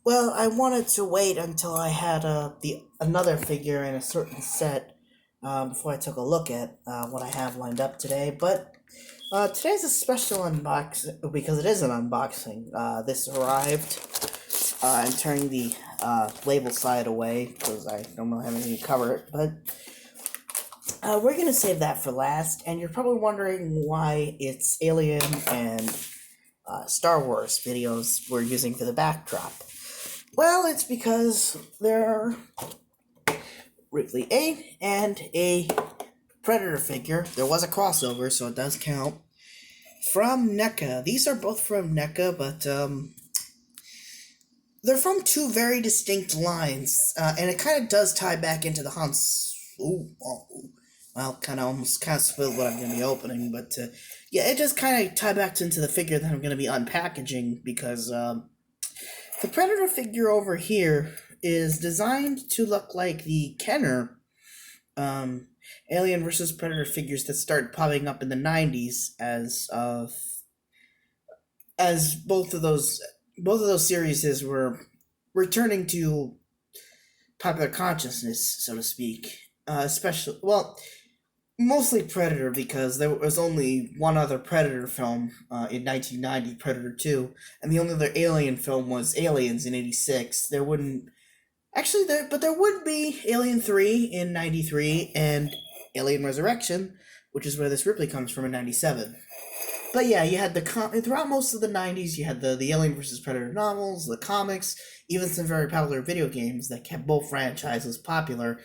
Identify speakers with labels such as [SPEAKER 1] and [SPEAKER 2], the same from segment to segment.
[SPEAKER 1] Well, I wanted to wait until I had the another figure in a certain set before I took a look at what I have lined up today. But today's a special unboxing because it is an unboxing. This arrived. I'm turning the label side away because I don't really have anything to cover it. But we're gonna save that for last. And you're probably wondering why it's Alien and Star Wars videos we're using for the backdrop. Well, it's because there are Ripley 8 and a Predator figure. There was a crossover, so it does count. From NECA. These are both from NECA, but they're from two very distinct lines, and it kind of does tie back into the Hans. Well, kind of spoiled what I'm going to be opening, but yeah, it just kind of tie back into the figure that I'm going to be unpackaging because the Predator figure over here is designed to look like the Kenner Alien vs. Predator figures that started popping up in the 90s as both of those series were returning to popular consciousness, so to speak. Especially, well, mostly Predator, because there was only one other Predator film in 1990, Predator 2, and the only other Alien film was Aliens in 86. There wouldn't... Actually, there would be Alien 3 in 93, and Alien Resurrection, which is where this Ripley comes from in 97. But yeah, you had throughout most of the 90s, you had the Alien vs. Predator novels, the comics, even some very popular video games that kept both franchises popular,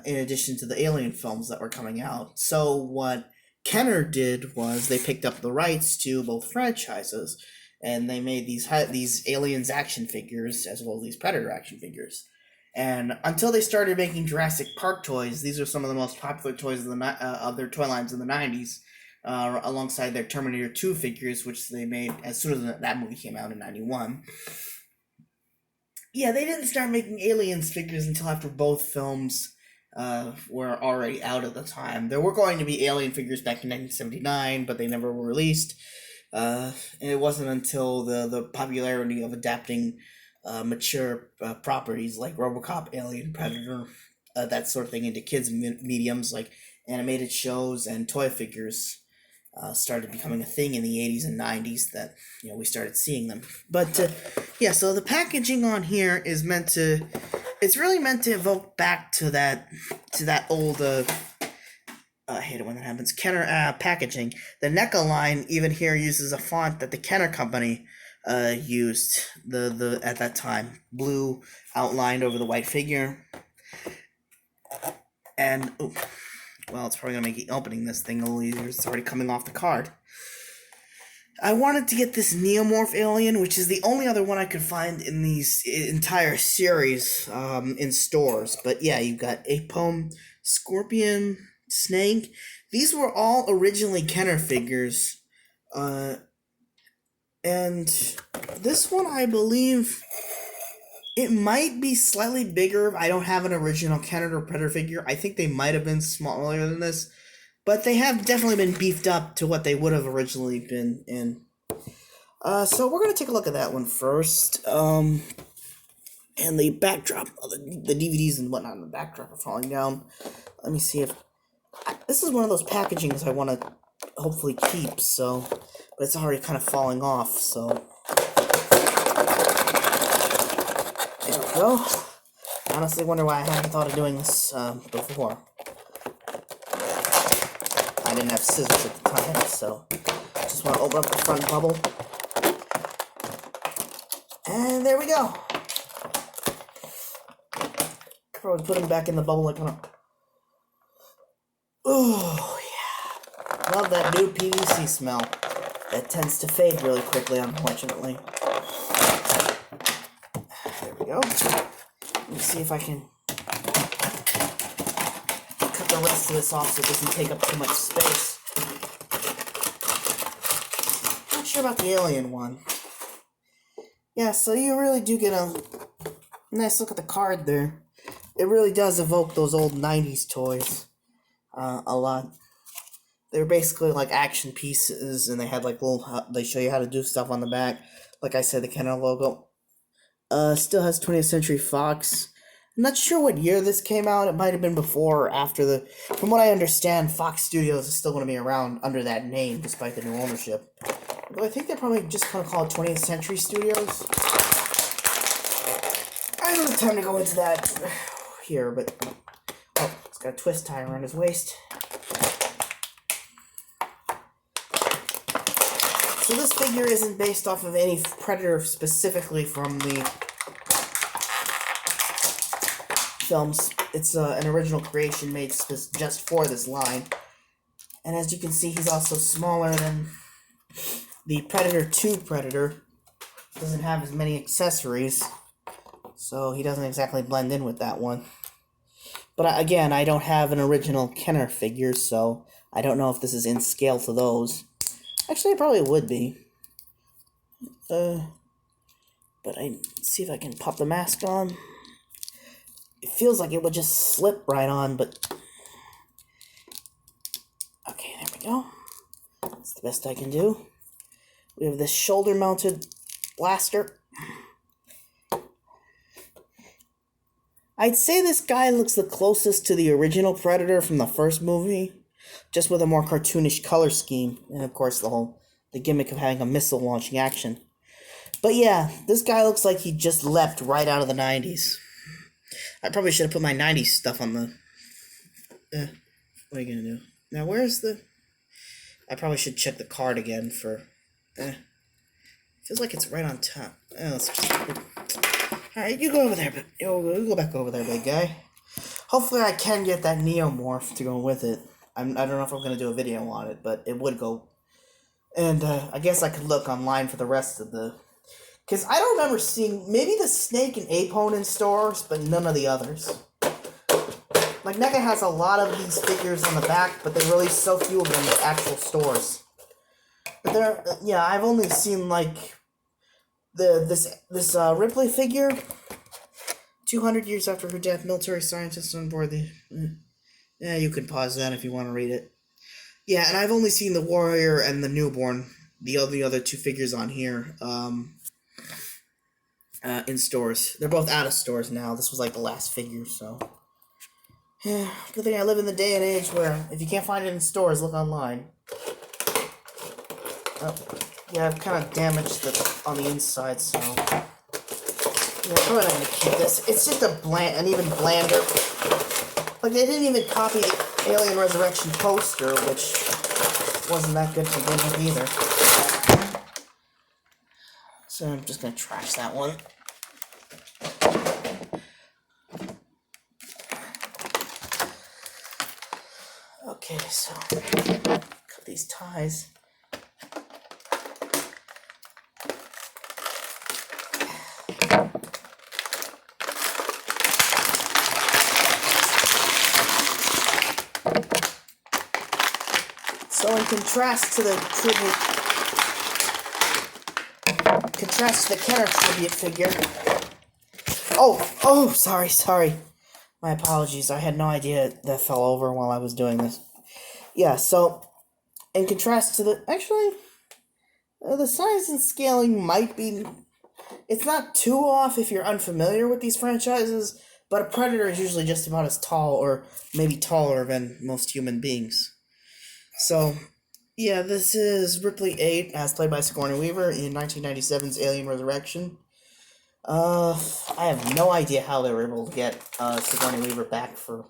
[SPEAKER 1] in addition to the Alien films that were coming out. So what Kenner did was they picked up the rights to both franchises, and they made these Aliens action figures as well as these Predator action figures. And until they started making Jurassic Park toys, these are some of the most popular toys of their toy lines in the 90s, alongside their Terminator 2 figures, which they made as soon as that movie came out in 91. Yeah, they didn't start making Aliens figures until after both films were already out at the time. There were going to be Alien figures back in 1979, but they never were released. And it wasn't until the popularity of adapting mature properties like RoboCop, Alien, Predator, that sort of thing into kids' mediums like animated shows and toy figures started becoming a thing in the 80s and 90s that we started seeing them. But yeah, so the packaging on here is it's really meant to evoke back to that old I hate it when that happens, Kenner packaging. The NECA line even here uses a font that the Kenner company used the at that time, blue outlined over the white figure. And well, it's probably gonna make opening this thing a little easier. It's already coming off the card. I wanted to get this Neomorph alien, which is the only other one I could find in these entire series in stores. But yeah, you've got Apom, Scorpion, Snake. These were all originally Kenner figures. And this one, I believe, it might be slightly bigger. I don't have an original Kenner or Predator figure. I think they might have been smaller than this. But they have definitely been beefed up to what they would have originally been in. So we're going to take a look at that one first. And the backdrop, the DVDs and whatnot in the backdrop are falling down. Let me see if... This is one of those packagings I want to hopefully keep, so... But it's already kind of falling off, so... There we go. I honestly wonder why I haven't thought of doing this before. I didn't have scissors at the time, so just want to open up the front bubble. And there we go. Probably put him back in the bubble like one. Oh, yeah. Love that new PVC smell. That tends to fade really quickly, unfortunately. There we go. Let me see if I can cut the rest of this off so it doesn't take up too much space. Not sure about the alien one. Yeah, so you really do get a nice look at the card there. It really does evoke those old 90s toys a lot. They were basically like action pieces, and they had like they show you how to do stuff on the back. Like I said, the Kenner logo Still has 20th Century Fox. I'm not sure what year this came out. It might have been before or after the. From what I understand, Fox Studios is still going to be around under that name despite the new ownership. But I think they're probably just going to call it 20th Century Studios. I don't have time to go into that here, but oh, it's got a twist tie around his waist. So this figure isn't based off of any Predator specifically from the films. It's an original creation made just for this line. And as you can see, he's also smaller than the Predator 2 Predator. Doesn't have as many accessories, so he doesn't exactly blend in with that one. But again, I don't have an original Kenner figure, so I don't know if this is in scale to those. Actually, it probably would be. But I see if I can pop the mask on. It feels like it would just slip right on, but... Okay, there we go. That's the best I can do. We have this shoulder-mounted blaster. I'd say this guy looks the closest to the original Predator from the first movie, just with a more cartoonish color scheme, and of course the gimmick of having a missile launching action. But yeah, this guy looks like he just leapt right out of the 90s. I probably should have put my 90s stuff on the... what are you gonna do? Now, where's the... I probably should check the card again for... feels like it's right on top. Oh, let's just... Alright, you go over there, but you go back over there, big guy. Hopefully I can get that Neomorph to go with it. I don't know if I'm going to do a video on it, but it would go. And I guess I could look online for the rest of the... Because I don't remember seeing... Maybe the Snake and Apone in stores, but none of the others. Like, NECA has a lot of these figures on the back, but they release so few of them at actual stores. But there... Yeah, I've only seen, like... This Ripley figure, 200 years after her death, military scientists on board the... Yeah, you can pause that if you want to read it. Yeah, and I've only seen the Warrior and the Newborn, the other two figures on here, in stores. They're both out of stores now. This was like the last figure, so... Yeah, good thing I live in the day and age where if you can't find it in stores, look online. Yeah, I've kind of damaged it on the inside, so... Yeah, I'm probably not going to keep this. It's just an even blander. Like, they didn't even copy the Alien Resurrection poster, which wasn't that good to begin with either. So I'm just going to trash that one. Okay, so... Cut these ties. So in contrast to the Kenner tribute figure. Oh, sorry. My apologies. I had no idea that fell over while I was doing this. Yeah, so in contrast to the size and scaling might be... It's not too off if you're unfamiliar with these franchises, but a Predator is usually just about as tall or maybe taller than most human beings. So, yeah, this is Ripley 8, as played by Sigourney Weaver in 1997's Alien Resurrection. I have no idea how they were able to get Sigourney Weaver back for...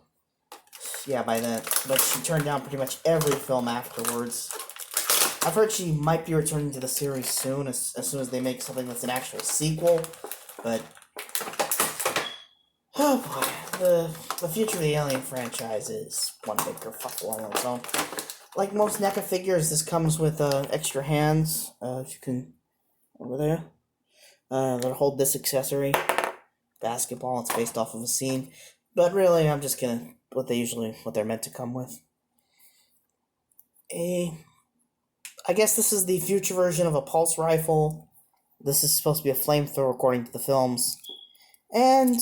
[SPEAKER 1] Yeah, by then. But she turned down pretty much every film afterwards. I've heard she might be returning to the series soon, as soon as they make something that's an actual sequel. But... Oh boy, the future of the Alien franchise is one big kerfuffle on its own. Like most NECA figures, this comes with extra hands. If you can, over there, that hold this accessory. Basketball. It's based off of a scene, but really, I'm just gonna what they're meant to come with. I guess this is the future version of a pulse rifle. This is supposed to be a flamethrower according to the films, and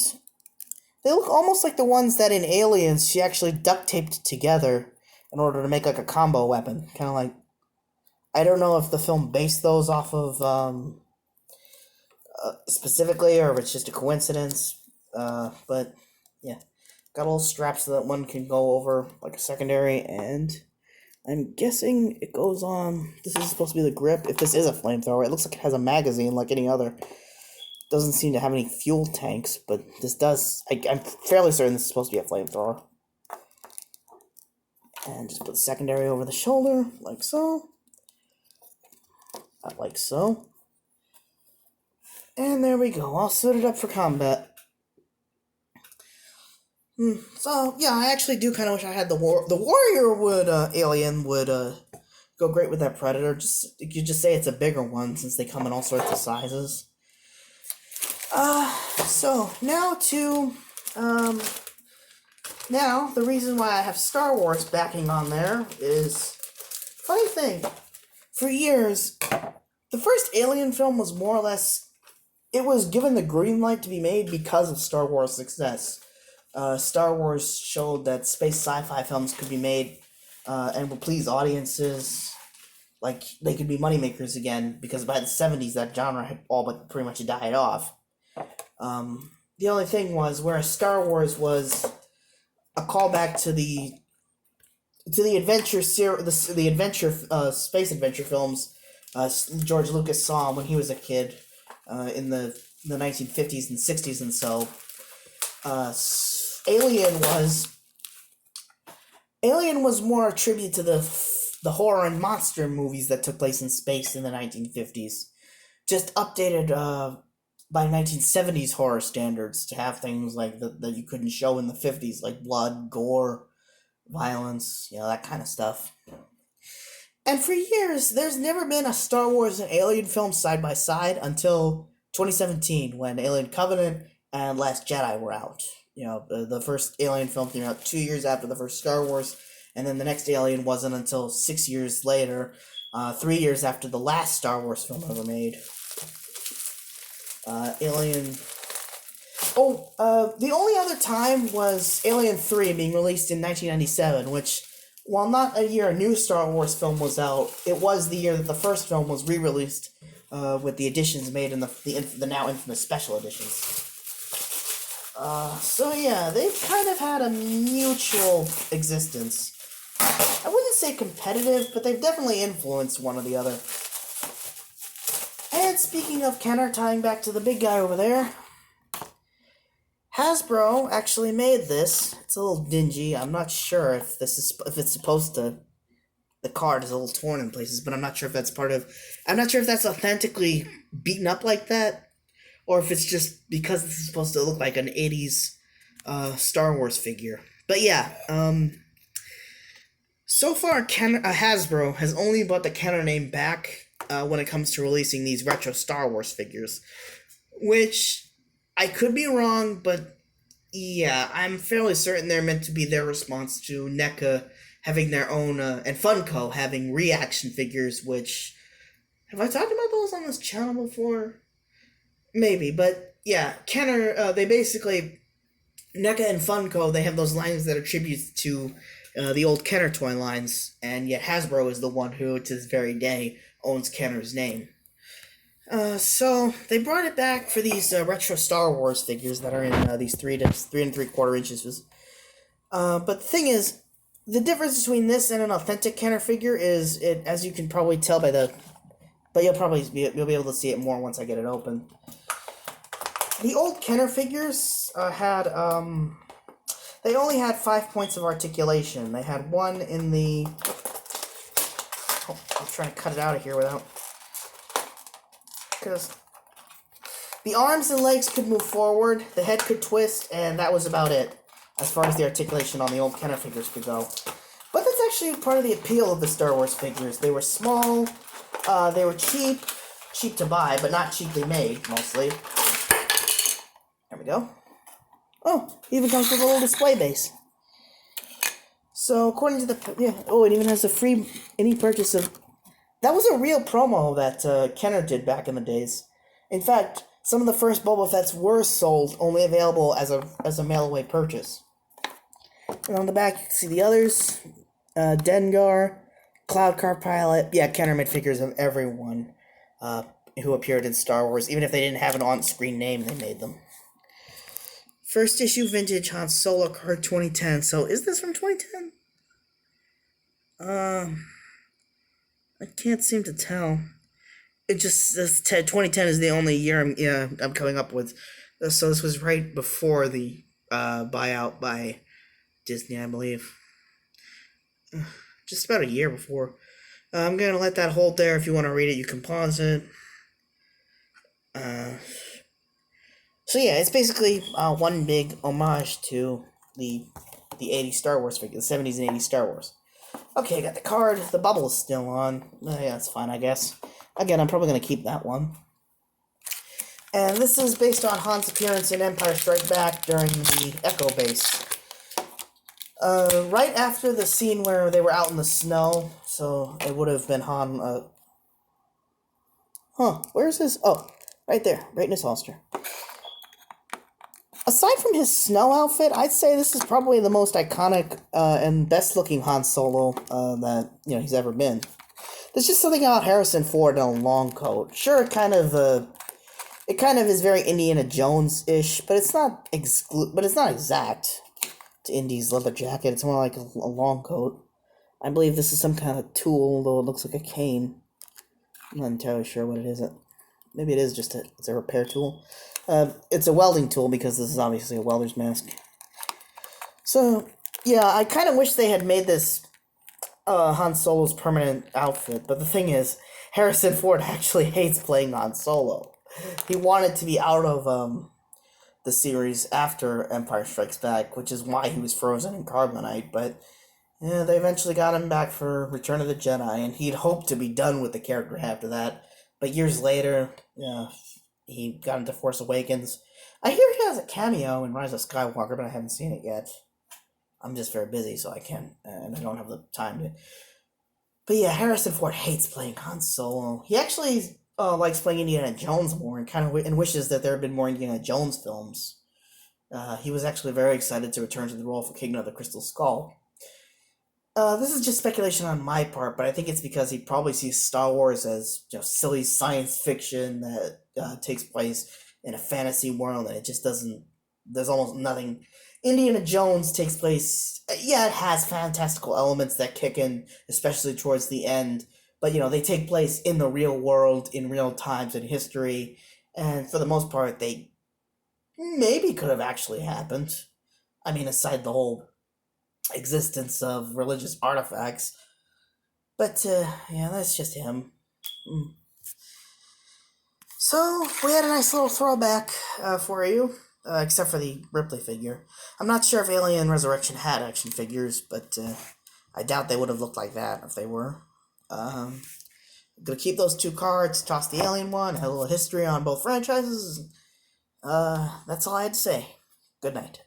[SPEAKER 1] they look almost like the ones that in Aliens she actually duct taped together in order to make like a combo weapon. Kind of like, I don't know if the film based those off of specifically, or if it's just a coincidence. But yeah, got little straps so that one can go over like a secondary, and I'm guessing it goes on. This is supposed to be the grip. If this is a flamethrower, it looks like it has a magazine like any other. Doesn't seem to have any fuel tanks, but this does. I'm fairly certain this is supposed to be a flamethrower. And just put the secondary over the shoulder, like so. Like so. And there we go, all suited up for combat. So, yeah, I actually do kind of wish I had the warrior would, alien would, go great with that predator. You could just say it's a bigger one, since they come in all sorts of sizes. So, now, the reason why I have Star Wars backing on there is, funny thing, for years, the first Alien film was more or less, it was given the green light to be made because of Star Wars' success. Star Wars showed that space sci-fi films could be made, and would please audiences, like, they could be moneymakers again, because by the 70s, that genre had all but pretty much died off. The only thing was, whereas Star Wars was a callback to the adventure space adventure films George Lucas saw when he was a kid in the 1950s and 60s and so. Alien was more a tribute to the horror and monster movies that took place in space in the 1950s, just updated by 1970s horror standards to have things like that you couldn't show in the 50s, like blood, gore, violence, that kind of stuff. And for years, there's never been a Star Wars and Alien film side by side until 2017, when Alien Covenant and Last Jedi were out. The first Alien film came out 2 years after the first Star Wars, and then the next Alien wasn't until 6 years later, 3 years after the last Star Wars film ever made. The only other time was Alien 3 being released in 1997, which, while not a year a new Star Wars film was out, it was the year that the first film was re-released, with the additions made in the now infamous special editions. So yeah, they've kind of had a mutual existence. I wouldn't say competitive, but they've definitely influenced one or the other. And speaking of Kenner, tying back to the big guy over there, Hasbro actually made this. It's a little dingy. I'm not sure if it's supposed to. The card is a little torn in places, but I'm not sure if that's I'm not sure if that's authentically beaten up like that, or if it's just because this is supposed to look like an 80s Star Wars figure. But yeah, so far Hasbro has only brought the Kenner name back when it comes to releasing these retro Star Wars figures, which I could be wrong, but yeah, I'm fairly certain they're meant to be their response to NECA having their own, and Funko having reaction figures, which, have I talked about those on this channel before? Maybe, but yeah, Kenner, they basically, NECA and Funko, they have those lines that are tributes to the old Kenner toy lines, and yet Hasbro is the one who, to this very day, owns Kenner's name. So they brought it back for these retro Star Wars figures that are in these 3 3/3 inches. But the thing is, the difference between this and an authentic Kenner figure is, as you can probably tell by but you'll be able to see it more once I get it open. The old Kenner figures they only had 5 points of articulation. They had one in the. Oh, I'm trying to cut it out of here without. Because the arms and legs could move forward, the head could twist, and that was about it, as far as the articulation on the old Kenner figures could go. But that's actually part of the appeal of the Star Wars figures. They were small, they were cheap to buy, but not cheaply made, mostly. There we go. Oh, it even comes with a little display base. So, according to it even has a free any purchase of. That was a real promo that Kenner did back in the days. In fact, some of the first Boba Fett's were sold, only available as a mail-away purchase. And on the back, you can see the others. Dengar, Cloud Car Pilot. Yeah, Kenner made figures of everyone. who appeared in Star Wars, even if they didn't have an on-screen name. They made them. First issue vintage Han Solo card 2010. So is this from 2010? I can't seem to tell. It just this 2010 is the only year I'm coming up with. So this was right before the buyout by Disney, I believe. Just about a year before. I'm gonna let that hold there. If you want to read it, you can pause it. So yeah, it's basically one big homage to the 80s Star Wars figure, the 70s and 80s Star Wars. Okay, I got the card. The bubble is still on. Yeah, that's fine, I guess. Again, I'm probably going to keep that one. And this is based on Han's appearance in Empire Strikes Back during the Echo base. Right after the scene where they were out in the snow, so it would have been Han. Where's his? Oh, right there, right in his holster. Aside from his snow outfit, I'd say this is probably the most iconic and best-looking Han Solo that he's ever been. There's just something about Harrison Ford in a long coat. Sure, it kind of is very Indiana Jones-ish, but it's not exact to Indy's leather jacket. It's more like a long coat. I believe this is some kind of tool, though it looks like a cane. I'm not entirely sure what it is. Maybe it is just it's a repair tool. It's a welding tool because this is obviously a welder's mask. So, yeah, I kind of wish they had made this Han Solo's permanent outfit, but the thing is, Harrison Ford actually hates playing Han Solo. He wanted to be out of the series after Empire Strikes Back, which is why he was frozen in carbonite, but yeah, they eventually got him back for Return of the Jedi, and he'd hoped to be done with the character after that, but years later, he got into Force Awakens. I hear he has a cameo in Rise of Skywalker, but I haven't seen it yet. I'm just very busy, so I can't, and I don't have the time to. But yeah, Harrison Ford hates playing Han Solo. He actually likes playing Indiana Jones more, and wishes that there had been more Indiana Jones films. He was actually very excited to return to the role for Kingdom of the Crystal Skull. This is just speculation on my part, but I think it's because he probably sees Star Wars as silly science fiction that takes place in a fantasy world, and it just doesn't. There's almost nothing. Indiana Jones takes place. Yeah, it has fantastical elements that kick in, especially towards the end. But they take place in the real world, in real times in history, and for the most part, they maybe could have actually happened. I mean, aside the whole existence of religious artifacts. But, yeah, that's just him. So, we had a nice little throwback for you, except for the Ripley figure. I'm not sure if Alien Resurrection had action figures, but I doubt they would have looked like that if they were. I'm gonna keep those two cards, toss the Alien one, have a little history on both franchises. That's all I had to say. Good night.